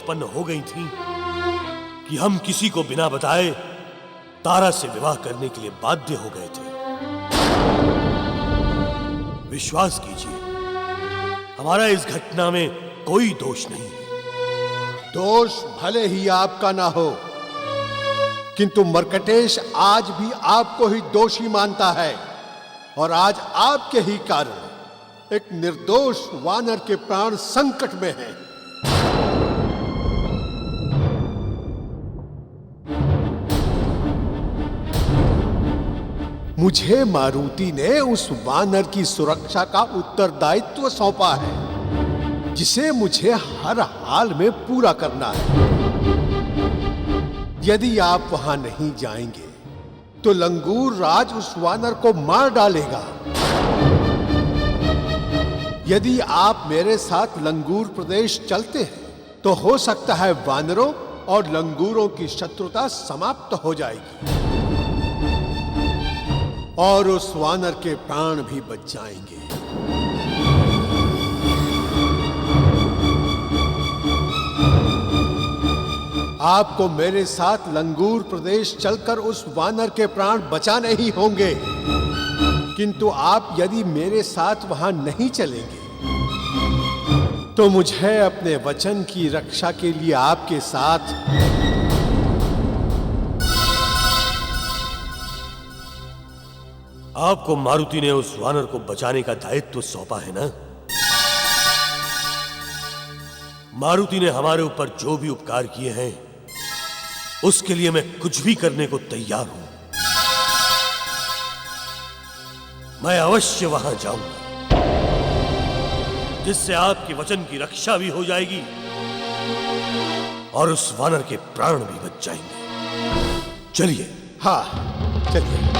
उत्पन्न हो गई थीं कि हम किसी को बिना बताए तारा से विवाह करने के लिए बाध्य हो गए थे। विश्वास कीजिए, हमारा इस घटना में कोई दोष नहीं है। दोष भले ही आपका ना हो, किंतु मर्कटेश आज भी आपको ही दोषी मानता है, और आज आपके ही कारण एक निर्दोष वानर के प्राण संकट में हैं। मुझे मारुति ने उस वानर की सुरक्षा का उत्तरदायित्व सौंपा है, जिसे मुझे हर हाल में पूरा करना है। यदि आप वहां नहीं जाएंगे तो लंगूर राज उस वानर को मार डालेगा। यदि आप मेरे साथ लंगूर प्रदेश चलते हैं तो हो सकता है वानरों और लंगूरों की शत्रुता समाप्त हो जाएगी और उस वानर के प्राण भी बच जाएंगे। आपको मेरे साथ लंगूर प्रदेश चलकर उस वानर के प्राण बचाने ही होंगे, किंतु आप यदि मेरे साथ वहां नहीं चलेंगे तो मुझे अपने वचन की रक्षा के लिए आपके साथ आपको मारुति ने उस वानर को बचाने का दायित्व सौंपा है ना? मारुति ने हमारे ऊपर जो भी उपकार किए हैं उसके लिए मैं कुछ भी करने को तैयार हूं। मैं अवश्य वहां जाऊंगा, जिससे आपके वचन की रक्षा भी हो जाएगी और उस वानर के प्राण भी बच जाएंगे। चलिए। हाँ, चलिए।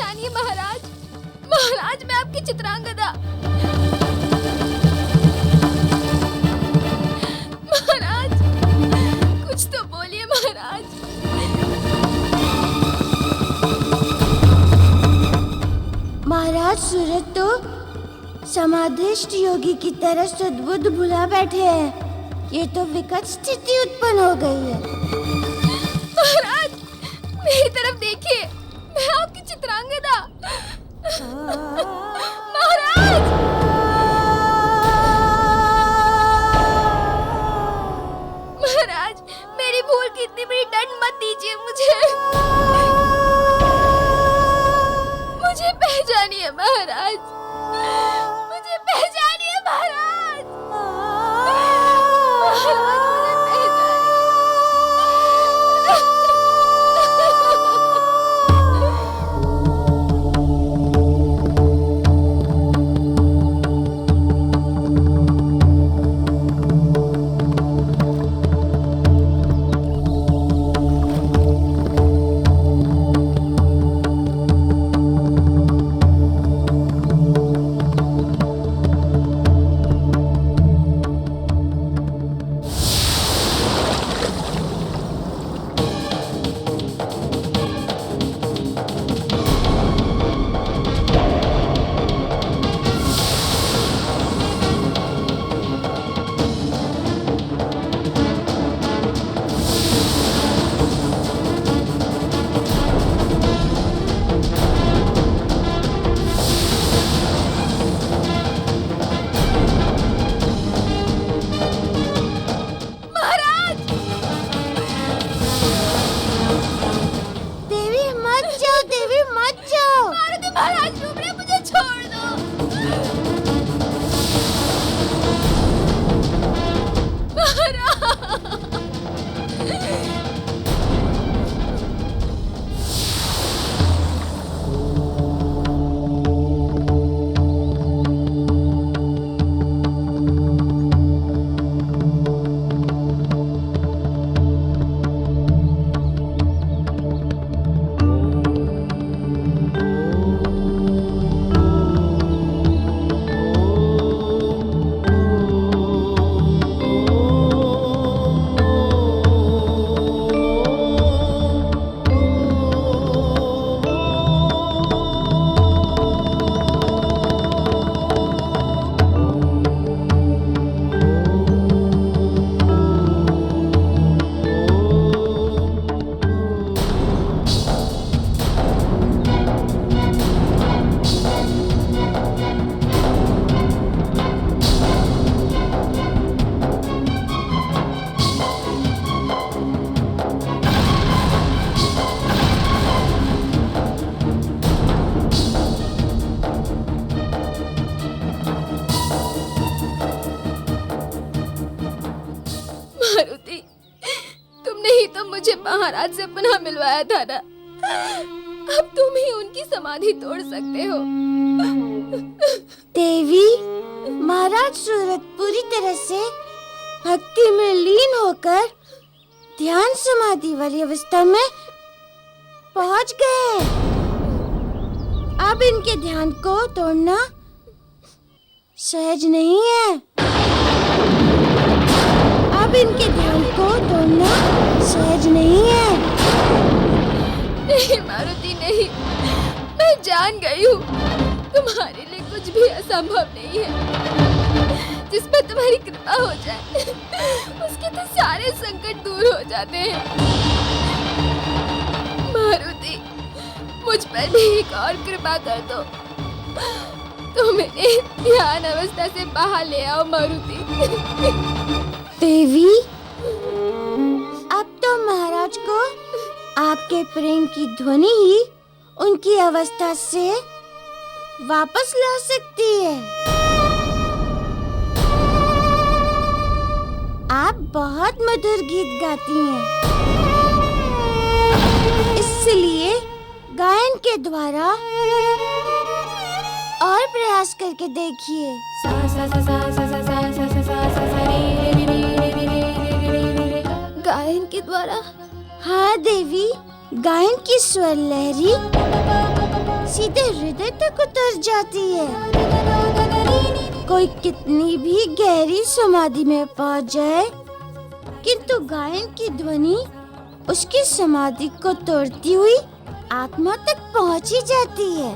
पहचानिए महाराज। महाराज मैं आपकी चित्रांगदा। महाराज कुछ तो बोलिए महाराज। महाराज सूरज तो समाधिष्ट योगी की तरह सद्बुद्ध भुला बैठे हैं। ये तो विकट स्थिति उत्पन्न हो गई है। महाराज मेरी तरफ देखिए, मैं आपकी चित्रांगदा। महाराज महाराज मेरी भूल की इतनी बड़ी दंड मत दीजिए मुझे। मुझे पहचानिए महाराज, मुझे पहचानिए महाराज। महाराज मुझे पहचानिए। महाराज डूब रहे, मुझे छोड़ दो। मारुति, तुमने ही तो मुझे महाराज से पुनः मिलवाया था ना। अब तुम ही उनकी समाधि तोड़ सकते हो। देवी, महाराज सूरत पूरी तरह से भक्ति में लीन होकर ध्यान समाधि वाली अवस्था में पहुंच गए। अब इनके ध्यान को तोड़ना सहज नहीं है। अब इनके ध्यान को तोड़ना सहज नहीं है। नहीं मारुति नहीं, मैं जान गई हूँ तुम्हारे लिए कुछ भी असंभव नहीं है। जिस पर तुम्हारी कृपा हो जाए उसके तो सारे संकट दूर हो जाते हैं। मारुति, मुझ पर भी एक और कृपा कर दो। तुम इन्हें ध्यान अवस्था से बाहर ले आओ मारुति। देवी, अब तो महाराज को आपके प्रेम की ध्वनि ही उनकी अवस्था से वापस ला सकती है। आप बहुत मधुर गीत गाती हैं, इसलिए गायन के द्वारा और प्रयास करके देखिए। गायन के द्वारा? हाँ देवी, गायन की स्वर लहरी सीधे हृदय तक उतर जाती है। कोई कितनी भी गहरी समाधि में पहुंच जाए, किंतु गायन की ध्वनि उसकी समाधि को तोड़ती हुई आत्मा तक पहुंच ही जाती है।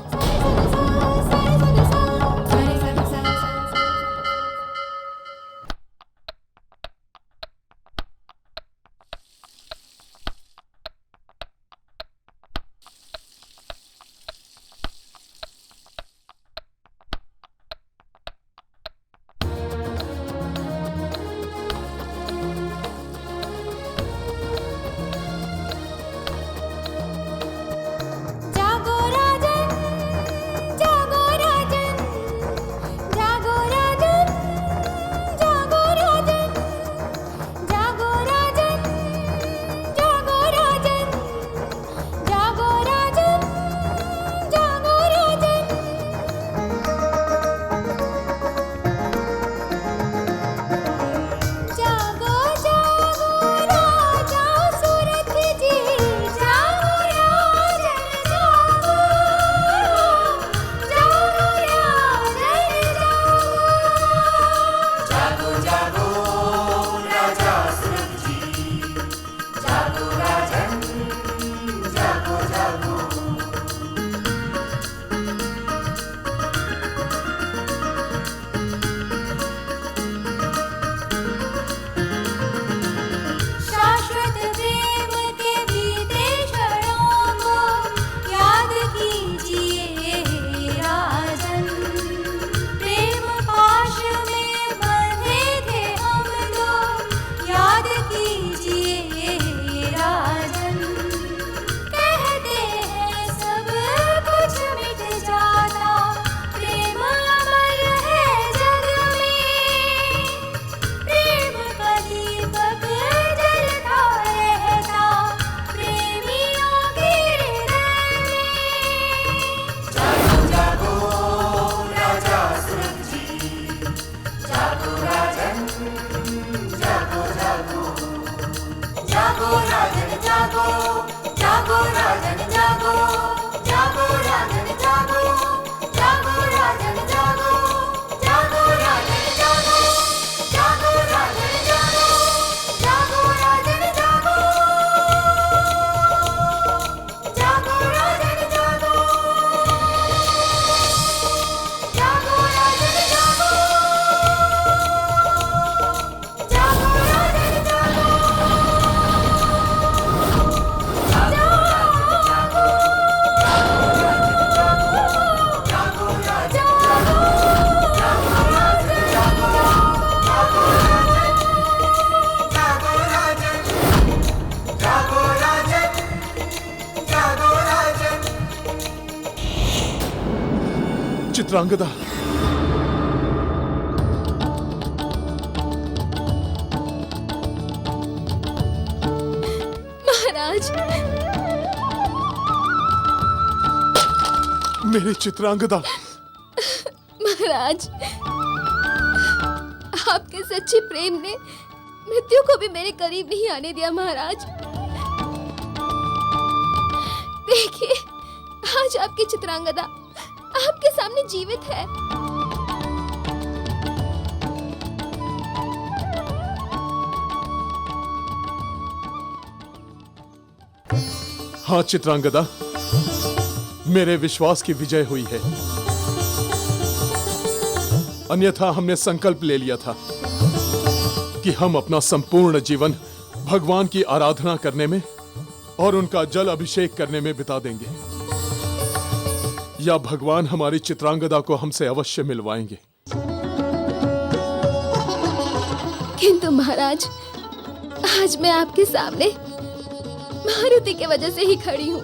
चित्रांगदा, महाराज, मेरी चित्रांगदा। महाराज, आपके सच्चे प्रेम ने मृत्यु को भी मेरे करीब नहीं आने दिया। महाराज देखिए, आज आपकी चित्रांगदा आपके सामने जीवित है। हाँ चित्रांगदा, मेरे विश्वास की विजय हुई है। अन्यथा हमने संकल्प ले लिया था कि हम अपना संपूर्ण जीवन भगवान की आराधना करने में और उनका जल अभिषेक करने में बिता देंगे, या भगवान हमारी चित्रांगदा को हमसे अवश्य मिलवाएंगे। किंतु महाराज, आज मैं आपके सामने मारुति की वजह से ही खड़ी हूँ।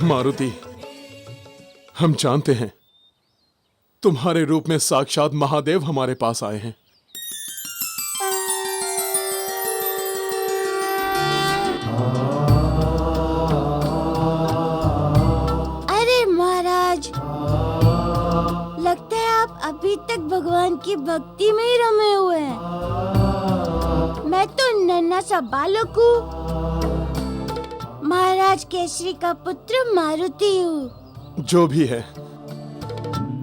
मारुति, हम जानते हैं तुम्हारे रूप में साक्षात महादेव हमारे पास आए हैं। अरे महाराज, लगता है आप अभी तक भगवान की भक्ति में ही रमे हुए हैं। मैं तो नन्हा सा बालक हूँ, महाराज केसरी का पुत्र मारुति हूँ। जो भी है,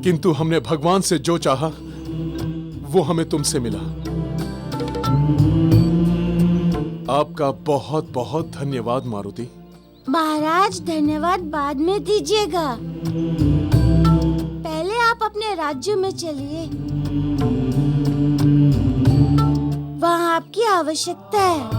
किंतु हमने भगवान से जो चाहा वो हमें तुमसे मिला। आपका बहुत बहुत धन्यवाद मारुति। महाराज, धन्यवाद बाद में दीजिएगा, पहले आप अपने राज्य में चलिए, वहाँ आपकी आवश्यकता है।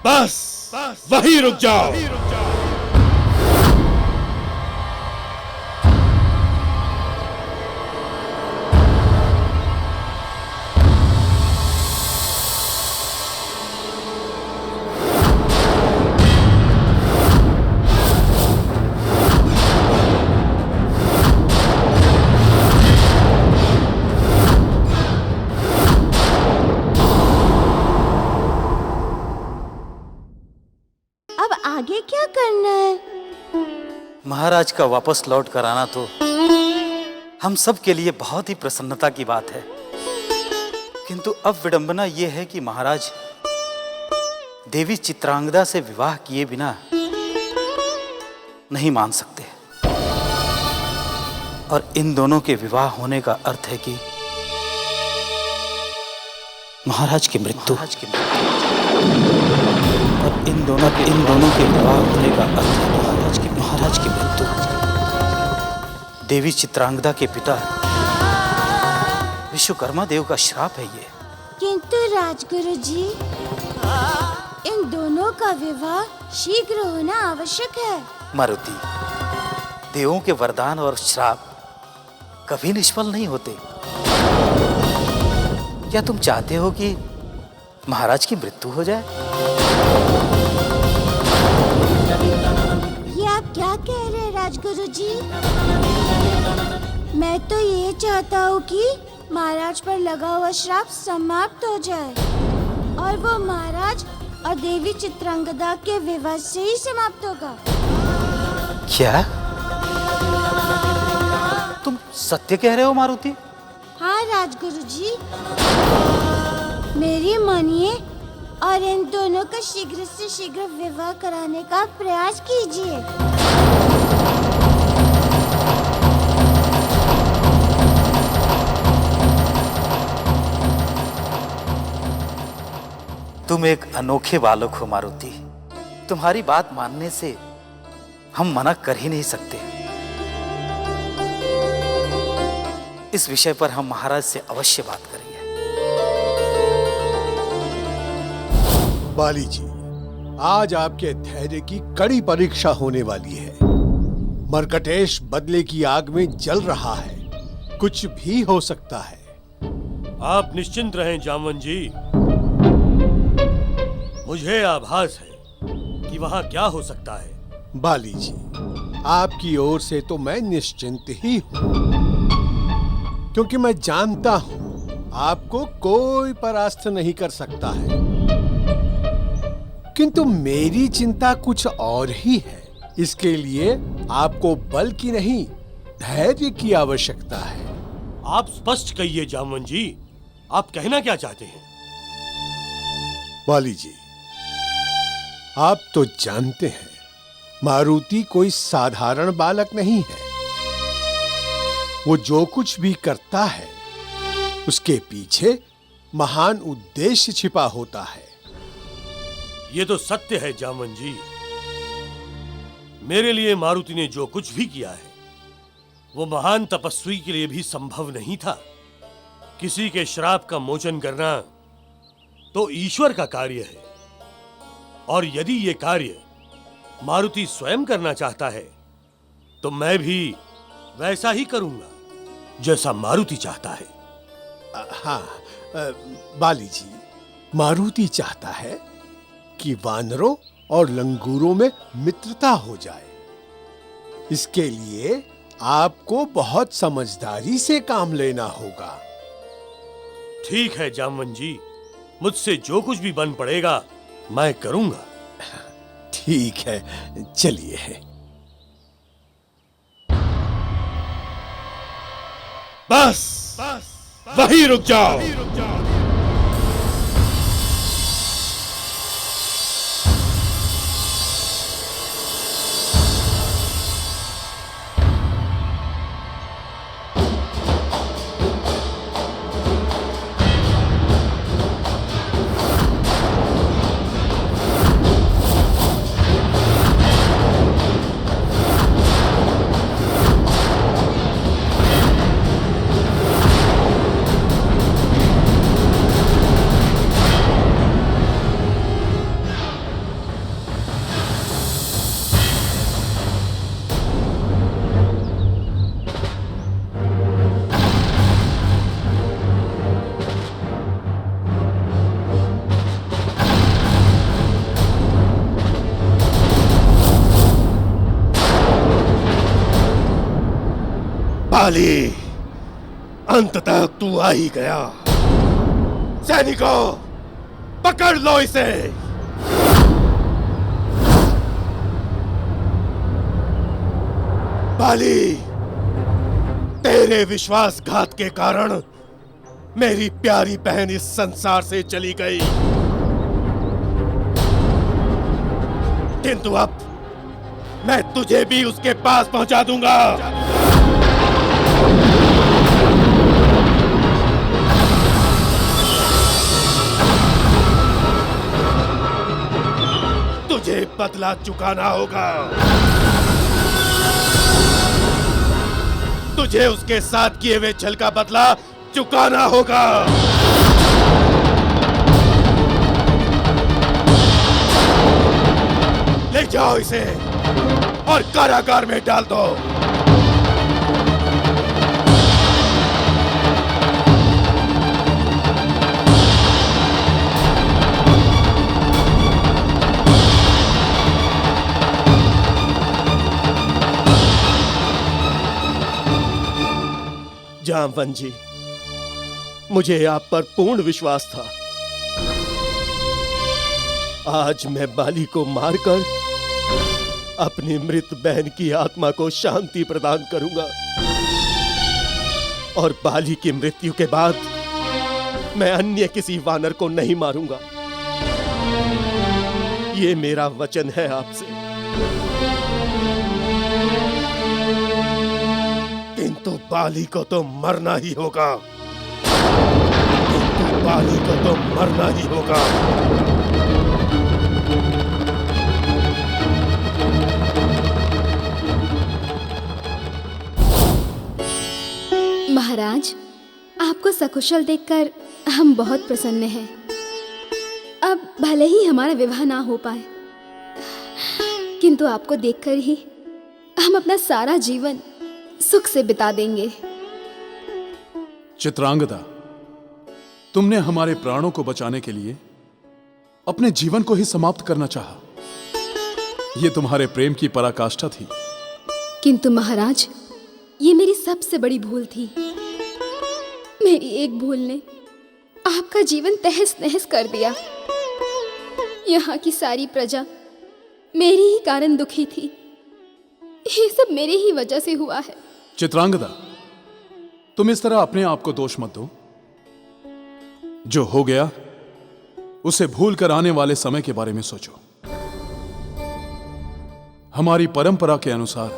बस वहीं रुक जाओ। आगे क्या करना है? महाराज का वापस लौट कर आना तो हम सब के लिए बहुत ही प्रसन्नता की बात है, किंतु अब विडंबना यह है कि महाराज देवी चित्रांगदा से विवाह किए बिना नहीं मान सकते, और इन दोनों के विवाह होने का अर्थ है कि महाराज की मृत्यु, और इन दोनों के विवाह होने का अर्थ है महाराज की मृत्यु। देवी चित्रांगदा के पिता विश्वकर्मा देव का श्राप है ये। किंतु राजगुरु जी, इन दोनों का विवाह शीघ्र होना आवश्यक है। मारुति, देवों के वरदान और श्राप कभी निष्फल नहीं होते। क्या तुम चाहते हो कि महाराज की मृत्यु हो जाए? ये आप क्या कह रहे हैं राजगुरु जी? मैं तो ये चाहता हूँ कि महाराज पर लगा हुआ श्राप समाप्त हो जाए, और वो महाराज और देवी चित्रांगदा के विवाह से ही समाप्त होगा। क्या तुम सत्य कह रहे हो मारुति? हाँ राजगुरु जी, मेरी मानिए और इन दोनों का शीघ्र से शीघ्र विवाह कराने का प्रयास कीजिए। तुम एक अनोखे बालक हो मारुति, तुम्हारी बात मानने से हम मना कर ही नहीं सकते। इस विषय पर हम महाराज से अवश्य बात करेंगे। बाली जी, आज आपके धैर्य की कड़ी परीक्षा होने वाली है। मर्कटेश बदले की आग में जल रहा है, कुछ भी हो सकता है। आप निश्चिंत रहें जामवन जी, मुझे आभास है कि वहां क्या हो सकता है। बाली जी, आपकी ओर से तो मैं निश्चिंत ही हूँ, क्योंकि मैं जानता हूँ आपको कोई परास्त नहीं कर सकता है। किंतु मेरी चिंता कुछ और ही है। इसके लिए आपको बल की नहीं, धैर्य की आवश्यकता है। आप स्पष्ट कहिए जामवन जी, आप कहना क्या चाहते हैं? वाली जी, आप तो जानते हैं मारुति कोई साधारण बालक नहीं है। वो जो कुछ भी करता है उसके पीछे महान उद्देश्य छिपा होता है। ये तो सत्य है जामवन जी। मेरे लिए मारुति ने जो कुछ भी किया है वो महान तपस्वी के लिए भी संभव नहीं था। किसी के श्राप का मोचन करना तो ईश्वर का कार्य है, और यदि ये कार्य मारुति स्वयं करना चाहता है तो मैं भी वैसा ही करूंगा जैसा मारुति चाहता है। हाँ बाली जी, मारुति चाहता है कि वानरों और लंगूरों में मित्रता हो जाए। इसके लिए आपको बहुत समझदारी से काम लेना होगा। ठीक है जामवन जी, मुझसे जो कुछ भी बन पड़ेगा मैं करूंगा। ठीक है, चलिए। बस वहीं रुक जाओ। बाली, अंततः तू आ ही गया। सैनिकों, पकड़ लो इसे। बाली, तेरे विश्वासघात के कारण मेरी प्यारी बहन इस संसार से चली गई, किंतु अब मैं तुझे भी उसके पास पहुंचा दूंगा। तुझे बदला चुकाना होगा। तुझे उसके साथ किए हुए छल का बदला चुकाना होगा। ले जाओ इसे और कारागार में डाल दो। जामवन जी, मुझे आप पर पूर्ण विश्वास था। आज मैं बाली को मारकर अपनी मृत बहन की आत्मा को शांति प्रदान करूंगा, और बाली की मृत्यु के बाद मैं अन्य किसी वानर को नहीं मारूंगा। ये मेरा वचन है आपसे। किंतु बाली को तो मरना ही होगा। किंतु बाली को तो मरना ही होगा। महाराज, आपको सकुशल देखकर हम बहुत प्रसन्न हैं। अब भले ही हमारा विवाह ना हो पाए, किंतु आपको देखकर ही हम अपना सारा जीवन सुख से बिता देंगे। चित्रांगदा, तुमने हमारे प्राणों को बचाने के लिए अपने जीवन को ही समाप्त करना चाहा। यह तुम्हारे प्रेम की पराकाष्ठा थी। किंतु महाराज, ये मेरी सबसे बड़ी भूल थी। मेरी एक भूल ने आपका जीवन तहस नहस कर दिया। यहाँ की सारी प्रजा मेरी ही कारण दुखी थी। ये सब मेरी ही वजह से हुआ है। चित्रांगदा, तुम इस तरह अपने आप को दोष मत दो। जो हो गया उसे भूल कर आने वाले समय के बारे में सोचो। हमारी परंपरा के अनुसार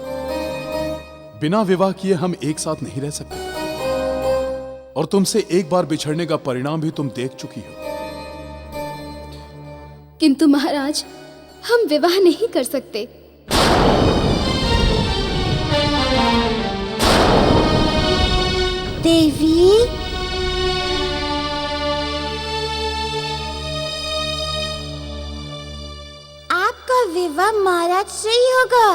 बिना विवाह किए हम एक साथ नहीं रह सकते, और तुमसे एक बार बिछड़ने का परिणाम भी तुम देख चुकी हो। किंतु महाराज, हम विवाह नहीं कर सकते। देवी, आपका विवाह महाराज से ही होगा।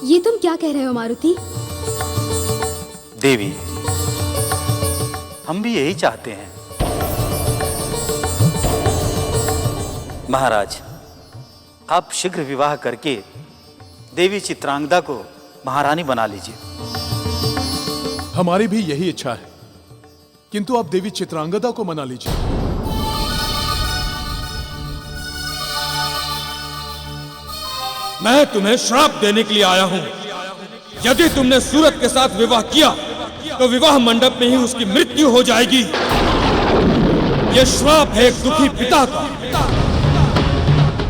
ये तुम क्या कह रहे हो मारुति? देवी, हम भी यही चाहते हैं। महाराज, आप शीघ्र विवाह करके देवी चित्रांगदा को महारानी बना लीजिए। हमारी भी यही इच्छा है, किंतु आप देवी चित्रांगदा को मना लीजिए। मैं तुम्हें श्राप देने के लिए आया हूं। यदि तुमने सूरत के साथ विवाह किया तो विवाह मंडप में ही उसकी मृत्यु हो जाएगी। यह श्राप है एक दुखी पिता का,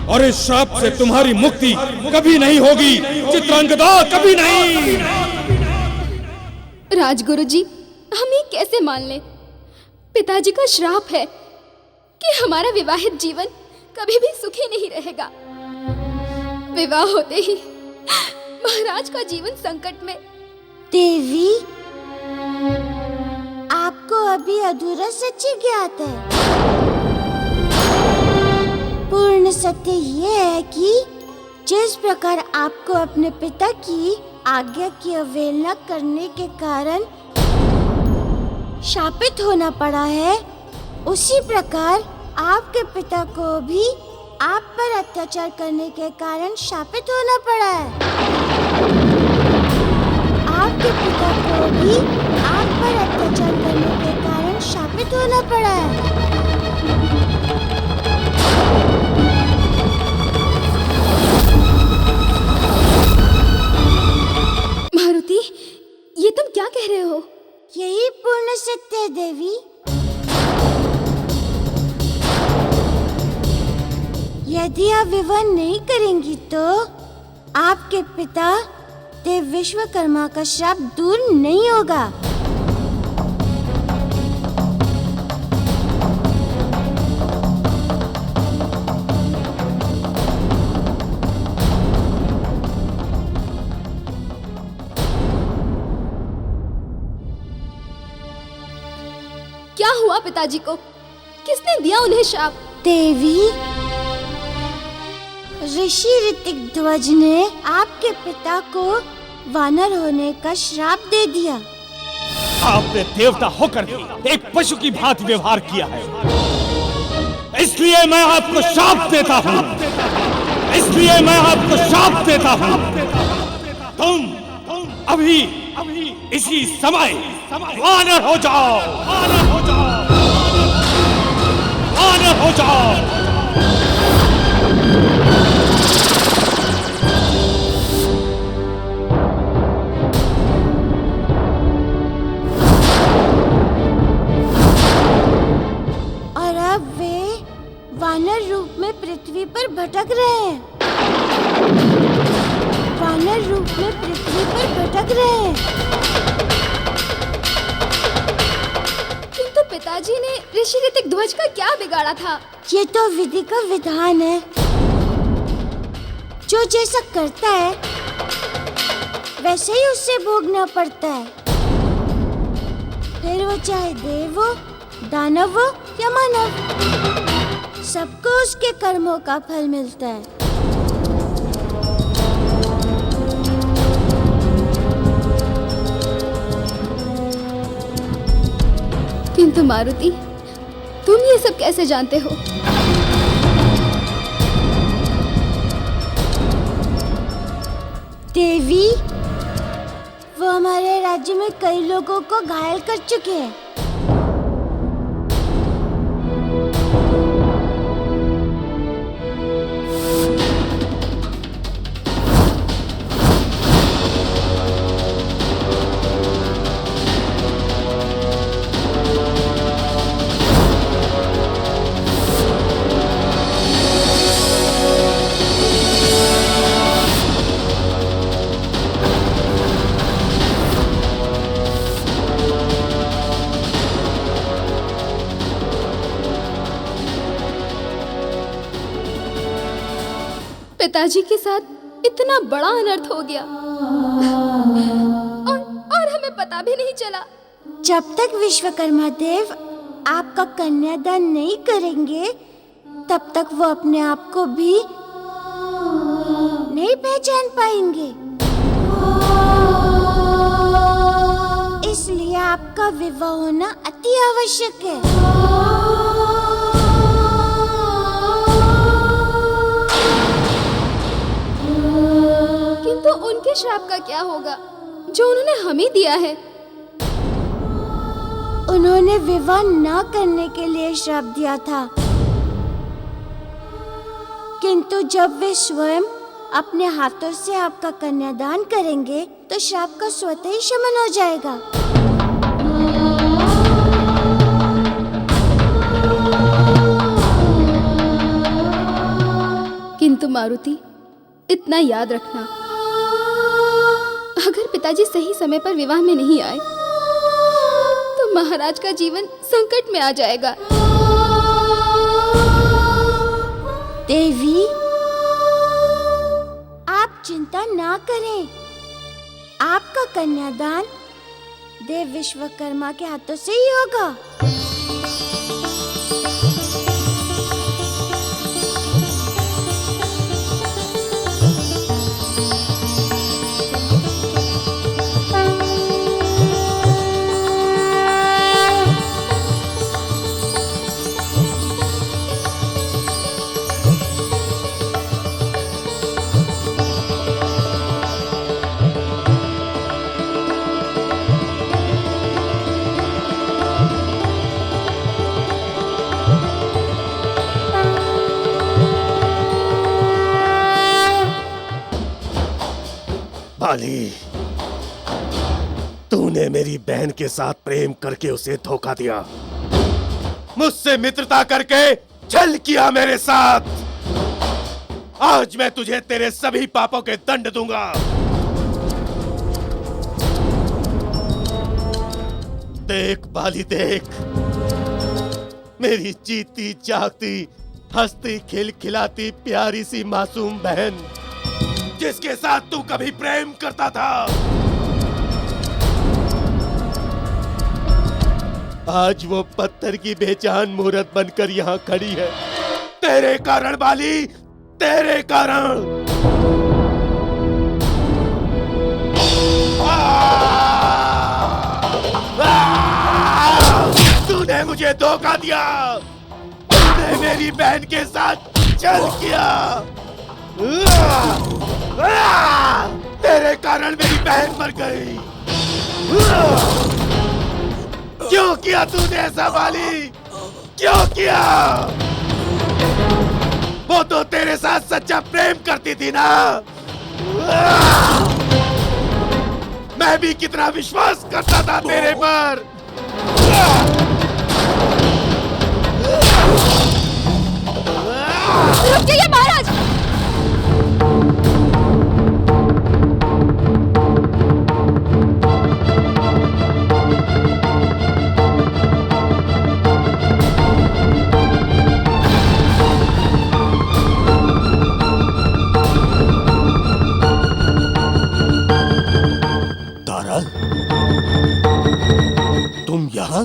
और इस श्राप से तुम्हारी मुक्ति कभी नहीं होगी चित्रांगदा, कभी नहीं। राजगुरु जी, हम ये कैसे मान लें? पिताजी का श्राप है कि हमारा विवाहित जीवन कभी भी सुखी नहीं रहेगा। विवाह होते ही महाराज का जीवन संकट में। देवी, आपको अभी अधूरा सच्ची ज्ञात है। पूर्ण सत्य ये है कि जिस प्रकार आपको अपने पिता की आज्ञा की अवहेलना करने के कारण शापित होना पड़ा है, उसी प्रकार आपके पिता को भी आप पर अत्याचार करने के कारण शापित होना पड़ा है। आपके पिता को भी आप पर अत्याचार करने के कारण शापित होना पड़ा है। मारुति, ये तुम क्या कह रहे हो? यही पूर्ण सत्य है देवी। यदि आप विवाह नहीं करेंगी तो आपके पिता देव विश्वकर्मा का श्राप दूर नहीं होगा। क्या हुआ पिताजी को? किसने दिया उन्हें श्राप? देवी, ऋषि ऋतिक ध्वज ने आपके पिता को वानर होने का श्राप दे दिया। आपने देवता होकर भी एक पशु की भांति व्यवहार किया है, इसलिए मैं आपको श्राप देता हूँ। इसलिए मैं आपको श्राप देता हूँ। तुम अभी इसी समय वानर हो जाओ, वानर हो जाओ, वानर हो जाओ। वानर रूप में पृथ्वी पर भटक रहे हैं। वानर रूप में पृथ्वी पर भटक रहे हैं। किंतु पिताजी ने ऋषि ऋतिक ध्वज का क्या बिगाड़ा था? ये तो विधि का विधान है। जो जैसा करता है वैसे ही उससे भोगना पड़ता है, फिर वो चाहे देव हो, दानव हो या मानव, सबको उसके कर्मों का फल मिलता है। किंतु मारुति, तुम ये सब कैसे जानते हो? देवी, वो हमारे राज्य में कई लोगों को घायल कर चुके हैं। पिताजी के साथ इतना बड़ा अनर्थ हो गया और हमें पता भी नहीं चला। जब तक विश्वकर्मा देव आपका कन्यादान नहीं करेंगे तब तक वो अपने आप को भी नहीं पहचान पाएंगे। इसलिए आपका विवाह होना अति आवश्यक है। किंतु उनके श्राप का क्या होगा जो उन्होंने हमें दिया है? उन्होंने विवाह न करने के लिए श्राप दिया था, किंतु जब वे स्वयं अपने हाथों से आपका कन्यादान करेंगे तो श्राप का स्वतः ही शमन हो जाएगा। किंतु मारुति, इतना याद रखना, अगर पिताजी सही समय पर विवाह में नहीं आए तो महाराज का जीवन संकट में आ जाएगा। देवी, आप चिंता ना करें, आपका कन्यादान देव विश्वकर्मा के हाथों से ही होगा। बाली, तूने मेरी बहन के साथ प्रेम करके उसे धोखा दिया, मुझसे मित्रता करके छल किया मेरे साथ। आज मैं तुझे तेरे सभी पापों के दंड दूंगा। देख बाली, देख, मेरी जीती जागती हंसती खिलखिलाती प्यारी सी मासूम बहन जिसके साथ तू कभी प्रेम करता था, आज वो पत्थर की बेजान मूर्त बनकर यहाँ खड़ी है। तेरे कारण बाली, तेरे कारण। तूने मुझे धोखा दिया, तूने मेरी बहन के साथ छल किया। तेरे कारण मेरी बहन मर गई। क्यों किया तूने ऐसा बाली, क्यों किया? वो तो तेरे साथ सच्चा प्रेम करती थी ना। मैं भी कितना विश्वास करता था तेरे पर। रुक जाइए महाराज। तारा, तुम यहाँ?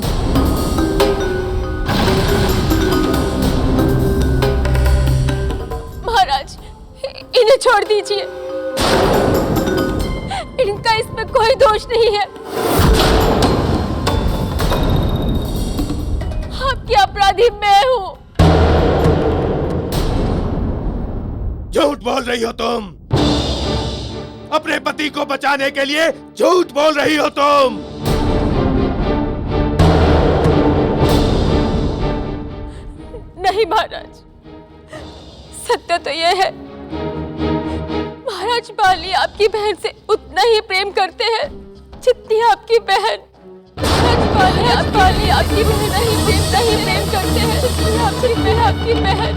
इन्हें छोड़ दीजिए, इनका इसमें कोई दोष नहीं है। आपकी अपराधी मैं हूँ। झूठ बोल रही हो तुम, अपने पति को बचाने के लिए झूठ बोल रही हो तुम। नहीं महाराज, सत्य तो यह है, महाराज बाली आपकी बहन से उतना ही प्रेम करते हैं जितनी आपकी बहन। महाराज बाली आपकी बहन नहीं प्रेम करते हैं जितनी आपकी बहन।